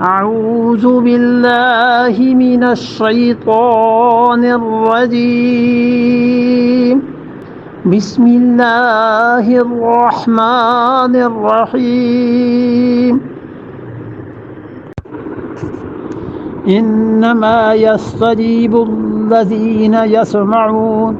أعوذ بالله من الشيطان الرجيم بسم الله الرحمن الرحيم إنما يستجيب الذين يسمعون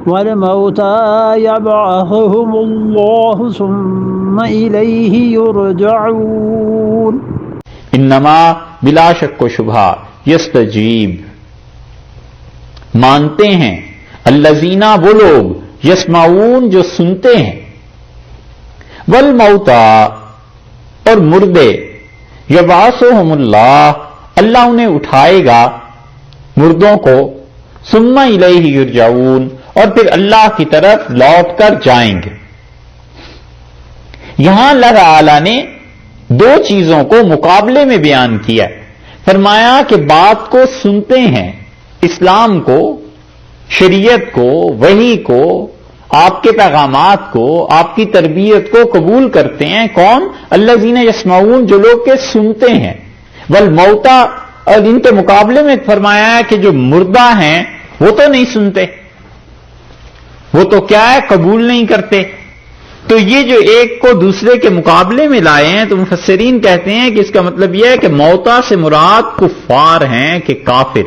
والموتى يبعثهم الله ثم إليه يرجعون انما بلا شک و شبہ یستجیب مانتے ہیں الذین وہ لوگ یسمعون جو سنتے ہیں والموتى اور مردے یبعثهم اللہ اللہ انہیں اٹھائے گا مردوں کو ثم الیہ یرجعون اور پھر اللہ کی طرف لوٹ کر جائیں گے. یہاں اللہ تعالی نے دو چیزوں کو مقابلے میں بیان کیا. فرمایا کہ بات کو سنتے ہیں، اسلام کو، شریعت کو، وحی کو، آپ کے پیغامات کو، آپ کی تربیت کو قبول کرتے ہیں. کون؟ الذین یسمعون جو لوگ کے سنتے ہیں. والموتى اور ان کے مقابلے میں فرمایا ہے کہ جو مردہ ہیں وہ تو نہیں سنتے، وہ تو کیا ہے قبول نہیں کرتے. تو یہ جو ایک کو دوسرے کے مقابلے میں لائے ہیں تو مفسرین کہتے ہیں کہ اس کا مطلب یہ ہے کہ موتا سے مراد کفار ہیں کہ کافر،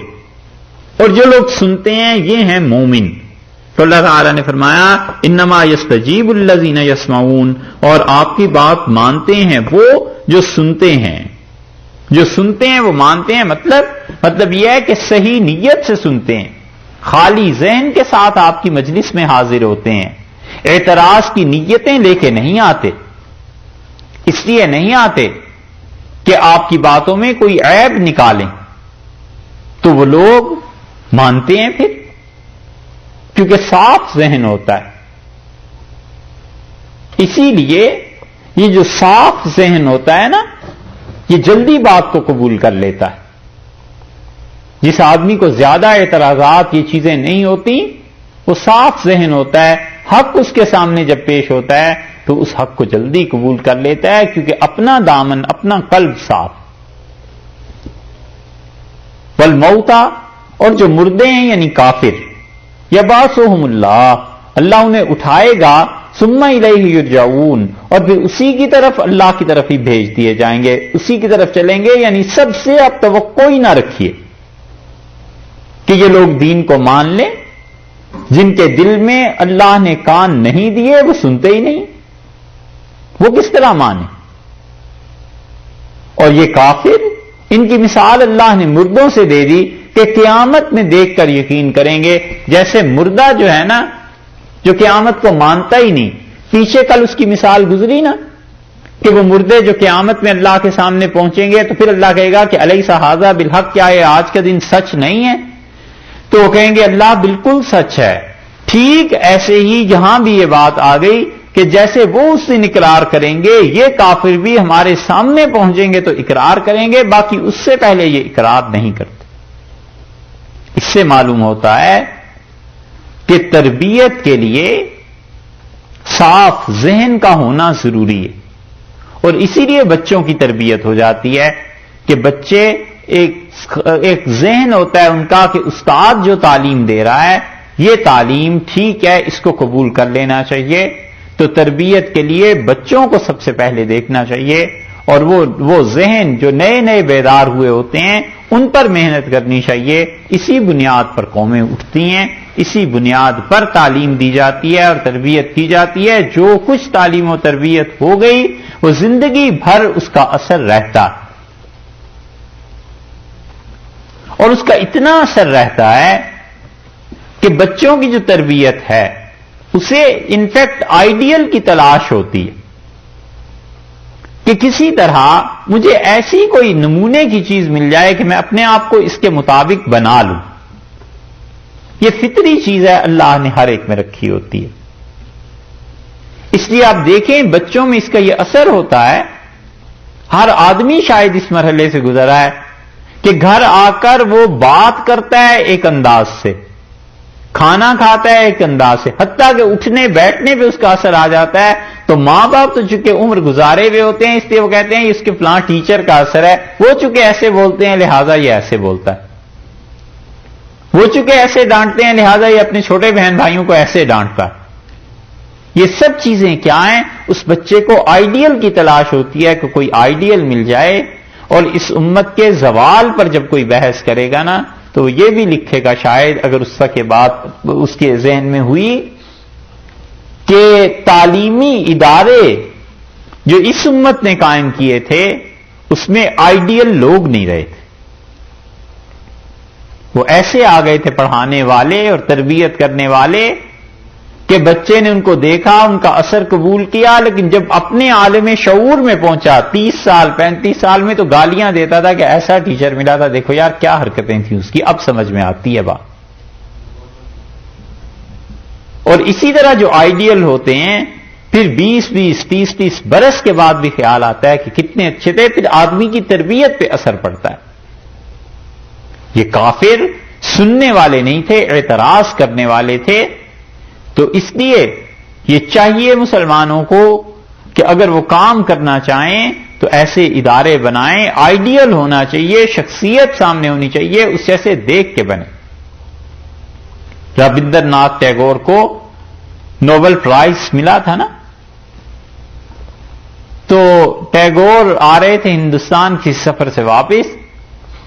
اور جو لوگ سنتے ہیں یہ ہیں مومن. تو اللہ تعالی نے فرمایا انما یستجیب الذین یسمعون اور آپ کی بات مانتے ہیں وہ جو سنتے ہیں. جو سنتے ہیں وہ مانتے ہیں، مطلب یہ ہے کہ صحیح نیت سے سنتے ہیں، خالی ذہن کے ساتھ آپ کی مجلس میں حاضر ہوتے ہیں، اعتراض کی نیتیں لے کے نہیں آتے. اس لیے نہیں آتے کہ آپ کی باتوں میں کوئی عیب نکالیں. تو وہ لوگ مانتے ہیں پھر، کیونکہ صاف ذہن ہوتا ہے. اسی لیے یہ جو صاف ذہن ہوتا ہے نا، یہ جلدی بات کو قبول کر لیتا ہے. جس آدمی کو زیادہ اعتراضات یہ چیزیں نہیں ہوتی، وہ صاف ذہن ہوتا ہے، حق اس کے سامنے جب پیش ہوتا ہے تو اس حق کو جلدی قبول کر لیتا ہے، کیونکہ اپنا دامن، اپنا قلب صاف. والموتى اور جو مردے ہیں یعنی کافر، یبعثهم اللہ اللہ انہیں اٹھائے گا، ثم الیہ یرجعون اور پھر اسی کی طرف، اللہ کی طرف ہی بھیج دیے جائیں گے، اسی کی طرف چلیں گے. یعنی سب سے اب توقع ہی نہ رکھیے کہ یہ لوگ دین کو مان لیں. جن کے دل میں اللہ نے کان نہیں دیے وہ سنتے ہی نہیں، وہ کس طرح مانے؟ اور یہ کافر، ان کی مثال اللہ نے مردوں سے دے دی کہ قیامت میں دیکھ کر یقین کریں گے. جیسے مردہ جو ہے نا، جو قیامت کو مانتا ہی نہیں، پیچھے کل اس کی مثال گزری نا کہ وہ مردے جو قیامت میں اللہ کے سامنے پہنچیں گے تو پھر اللہ کہے گا کہ الیس ھذا بالحق، کیا یہ آج کا دن سچ نہیں ہے؟ تو وہ کہیں گے اللہ بالکل سچ ہے. ٹھیک ایسے ہی یہاں بھی یہ بات آ گئی کہ جیسے وہ اس دن اقرار کریں گے، یہ کافر بھی ہمارے سامنے پہنچیں گے تو اقرار کریں گے، باقی اس سے پہلے یہ اقرار نہیں کرتے. اس سے معلوم ہوتا ہے کہ تربیت کے لیے صاف ذہن کا ہونا ضروری ہے. اور اسی لیے بچوں کی تربیت ہو جاتی ہے کہ بچے ایک ذہن ہوتا ہے ان کا کہ استاد جو تعلیم دے رہا ہے یہ تعلیم ٹھیک ہے، اس کو قبول کر لینا چاہیے. تو تربیت کے لیے بچوں کو سب سے پہلے دیکھنا چاہیے، اور وہ ذہن جو نئے نئے بیدار ہوئے ہوتے ہیں ان پر محنت کرنی چاہیے. اسی بنیاد پر قومیں اٹھتی ہیں، اسی بنیاد پر تعلیم دی جاتی ہے اور تربیت کی جاتی ہے. جو کچھ تعلیم و تربیت ہو گئی وہ زندگی بھر اس کا اثر رہتا، اور اس کا اتنا اثر رہتا ہے کہ بچوں کی جو تربیت ہے اسے انفیکٹ آئیڈیل کی تلاش ہوتی ہے کہ کسی طرح مجھے ایسی کوئی نمونے کی چیز مل جائے کہ میں اپنے آپ کو اس کے مطابق بنا لوں. یہ فطری چیز ہے، اللہ نے ہر ایک میں رکھی ہوتی ہے. اس لیے آپ دیکھیں بچوں میں اس کا یہ اثر ہوتا ہے. ہر آدمی شاید اس مرحلے سے گزرا ہے کہ گھر آ کر وہ بات کرتا ہے ایک انداز سے، کھانا کھاتا ہے ایک انداز سے، حتیٰ کہ اٹھنے بیٹھنے پہ اس کا اثر آ جاتا ہے. تو ماں باپ تو چونکہ عمر گزارے ہوئے ہوتے ہیں، اس لیے وہ کہتے ہیں اس کے فلاں ٹیچر کا اثر ہے، وہ چونکہ ایسے بولتے ہیں لہذا یہ ایسے بولتا ہے، وہ چونکہ ایسے ڈانٹتے ہیں لہذا یہ اپنے چھوٹے بہن بھائیوں کو ایسے ڈانٹتا ہے. یہ سب چیزیں کیا ہیں؟ اس بچے کو آئیڈیل کی تلاش ہوتی ہے کہ کوئی آئیڈیل مل جائے. اور اس امت کے زوال پر جب کوئی بحث کرے گا نا تو وہ یہ بھی لکھے گا شاید، اگر اس کے بعد اس کے ذہن میں ہوئی کہ تعلیمی ادارے جو اس امت نے قائم کیے تھے اس میں آئیڈیل لوگ نہیں رہے تھے، وہ ایسے آ گئے تھے پڑھانے والے اور تربیت کرنے والے کہ بچے نے ان کو دیکھا، ان کا اثر قبول کیا، لیکن جب اپنے عالم شعور میں پہنچا 30 سال 35 سال میں تو گالیاں دیتا تھا کہ ایسا ٹیچر ملا تھا، دیکھو یار کیا حرکتیں تھیں اس کی، اب سمجھ میں آتی ہے بات. اور اسی طرح جو آئیڈیل ہوتے ہیں پھر 20 30 برس کے بعد بھی خیال آتا ہے کہ کتنے اچھے تھے، پھر آدمی کی تربیت پہ اثر پڑتا ہے. یہ کافر سننے والے نہیں تھے، اعتراض کرنے والے تھے. تو اس لیے یہ چاہیے مسلمانوں کو کہ اگر وہ کام کرنا چاہیں تو ایسے ادارے بنائیں، آئیڈیل ہونا چاہیے، شخصیت سامنے ہونی چاہیے، اس جیسے دیکھ کے بنے. رابندر ناتھ ٹیگور کو نوبل پرائز ملا تھا نا، تو ٹیگور آ رہے تھے ہندوستان کی سفر سے واپس،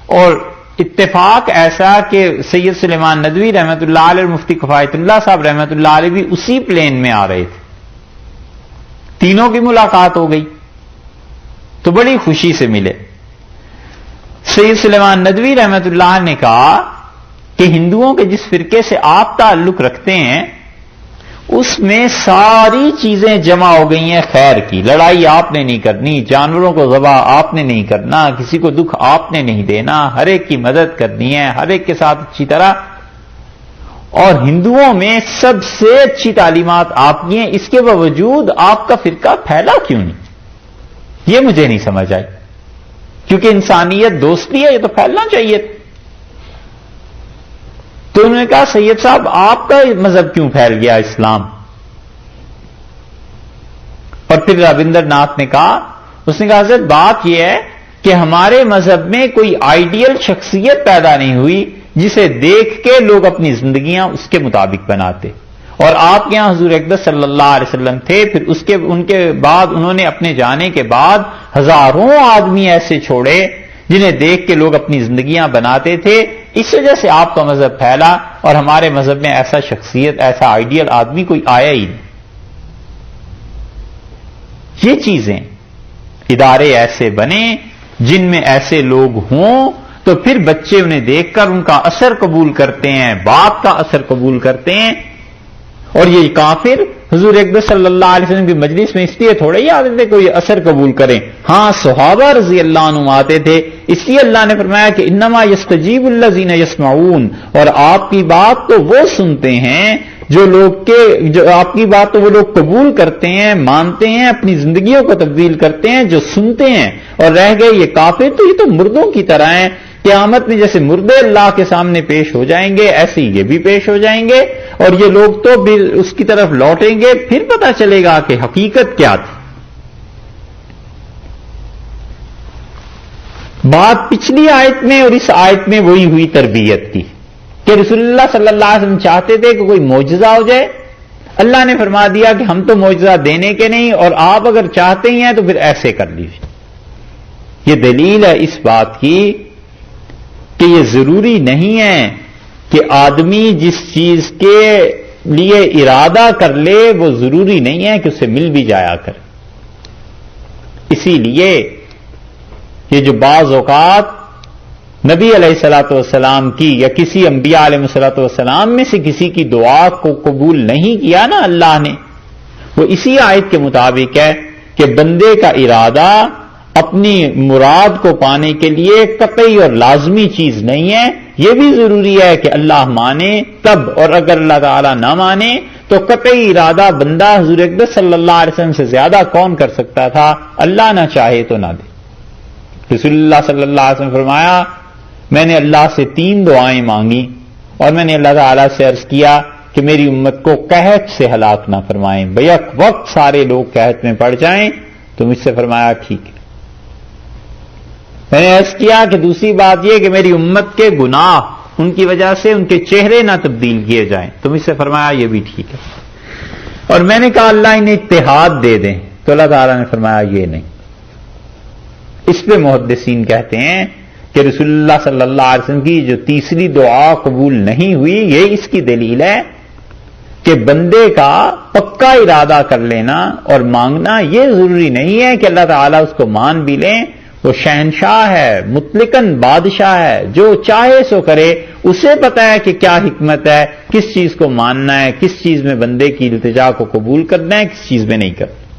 اور اتفاق ایسا کہ سید سلیمان ندوی رحمۃ اللہ علیہ اور مفتی کفایت اللہ صاحب رحمۃ اللہ علیہ بھی اسی پلین میں آ رہے تھے. تینوں کی ملاقات ہو گئی تو بڑی خوشی سے ملے. سید سلیمان ندوی رحمۃ اللہ نے کہا کہ ہندوؤں کے جس فرقے سے آپ تعلق رکھتے ہیں اس میں ساری چیزیں جمع ہو گئی ہیں خیر کی. لڑائی آپ نے نہیں کرنی، جانوروں کو ذبح آپ نے نہیں کرنا، کسی کو دکھ آپ نے نہیں دینا، ہر ایک کی مدد کرنی ہے، ہر ایک کے ساتھ اچھی طرح. اور ہندوؤں میں سب سے اچھی تعلیمات آپ کی ہیں، اس کے باوجود آپ کا فرقہ پھیلا کیوں نہیں؟ یہ مجھے نہیں سمجھ آئی. کیونکہ انسانیت دوستی ہے، یہ تو پھیلنا چاہیے. تو انہوں نے کہا سید صاحب آپ کا مذہب کیوں پھیل گیا اسلام؟ اور پھر رابندر ناتھ نے کہا، اس نے کہا حضرت بات یہ ہے کہ ہمارے مذہب میں کوئی آئیڈیل شخصیت پیدا نہیں ہوئی جسے دیکھ کے لوگ اپنی زندگیاں اس کے مطابق بناتے. اور آپ کے یہاں حضور اقدس صلی اللہ علیہ وسلم تھے، پھر ان کے بعد انہوں نے اپنے جانے کے بعد ہزاروں آدمی ایسے چھوڑے جنہیں دیکھ کے لوگ اپنی زندگیاں بناتے تھے. اس وجہ سے آپ کا مذہب پھیلا، اور ہمارے مذہب میں ایسا شخصیت، ایسا آئیڈیل آدمی کوئی آیا ہی نہیں. یہ چیزیں ادارے ایسے بنے جن میں ایسے لوگ ہوں تو پھر بچے انہیں دیکھ کر ان کا اثر قبول کرتے ہیں، بات کا اثر قبول کرتے ہیں. اور یہ کافر حضور اقدس صلی اللہ علیہ وسلم کی مجلس میں اس لیے تھوڑے ہی آتے تھے کوئی اثر قبول کریں. ہاں صحابہ رضی اللہ عنہم آتے تھے، اس لیے اللہ نے فرمایا کہ انما یستجیب الذین یسمعون، اور آپ کی بات تو وہ سنتے ہیں جو آپ کی بات تو وہ لوگ قبول کرتے ہیں، مانتے ہیں، اپنی زندگیوں کو تبدیل کرتے ہیں جو سنتے ہیں. اور رہ گئے یہ کافر، تو یہ تو مردوں کی طرح ہیں. قیامت میں جیسے مردے اللہ کے سامنے پیش ہو جائیں گے ایسے ہی یہ بھی پیش ہو جائیں گے، اور یہ لوگ تو بھی اس کی طرف لوٹیں گے، پھر پتہ چلے گا کہ حقیقت کیا تھی. بات پچھلی آیت میں اور اس آیت میں وہی ہوئی تربیت کی کہ رسول اللہ صلی اللہ علیہ وسلم چاہتے تھے کہ کوئی معجزہ ہو جائے. اللہ نے فرما دیا کہ ہم تو معجزہ دینے کے نہیں، اور آپ اگر چاہتے ہی ہیں تو پھر ایسے کر لیجیے. یہ دلیل ہے اس بات کی کہ یہ ضروری نہیں ہے کہ آدمی جس چیز کے لیے ارادہ کر لے وہ ضروری نہیں ہے کہ اسے مل بھی جایا کر. اسی لیے یہ جو بعض اوقات نبی علیہ الصلوۃ والسلام کی یا کسی انبیاء علیہ الصلوۃ والسلام میں سے کسی کی دعا کو قبول نہیں کیا نا اللہ نے، وہ اسی آیت کے مطابق ہے کہ بندے کا ارادہ اپنی مراد کو پانے کے لیے قطعی اور لازمی چیز نہیں ہے. یہ بھی ضروری ہے کہ اللہ مانے تب، اور اگر اللہ تعالیٰ نہ مانے تو قطعی ارادہ بندہ حضور اقدس صلی اللہ علیہ وسلم سے زیادہ کون کر سکتا تھا؟ اللہ نہ چاہے تو نہ دے. رسول اللہ صلی اللہ علیہ وسلم فرمایا میں نے اللہ سے 3 دعائیں مانگی اور میں نے اللہ تعالیٰ سے عرض کیا کہ میری امت کو قحط سے ہلاک نہ فرمائیں، بیک وقت سارے لوگ قحط میں پڑ جائیں، تو مجھ سے فرمایا ٹھیک ہے۔ میں نے عرض کیا کہ دوسری بات یہ کہ میری امت کے گناہ ان کی وجہ سے ان کے چہرے نہ تبدیل کیے جائیں، تو مجھ سے فرمایا یہ بھی ٹھیک ہے۔ اور میں نے کہا اللہ انہیں اتحاد دے دیں، تو اللہ تعالیٰ نے فرمایا یہ نہیں۔ اس پہ محدثین کہتے ہیں کہ رسول اللہ صلی اللہ علیہ وسلم کی جو تیسری دعا قبول نہیں ہوئی، یہ اس کی دلیل ہے کہ بندے کا پکا ارادہ کر لینا اور مانگنا یہ ضروری نہیں ہے کہ اللہ تعالیٰ اس کو مان بھی لیں۔ وہ شہنشاہ ہے، مطلقاً بادشاہ ہے، جو چاہے سو کرے، اسے پتا ہے کہ کیا حکمت ہے، کس چیز کو ماننا ہے، کس چیز میں بندے کی التجا کو قبول کرنا ہے، کس چیز میں نہیں کرنا۔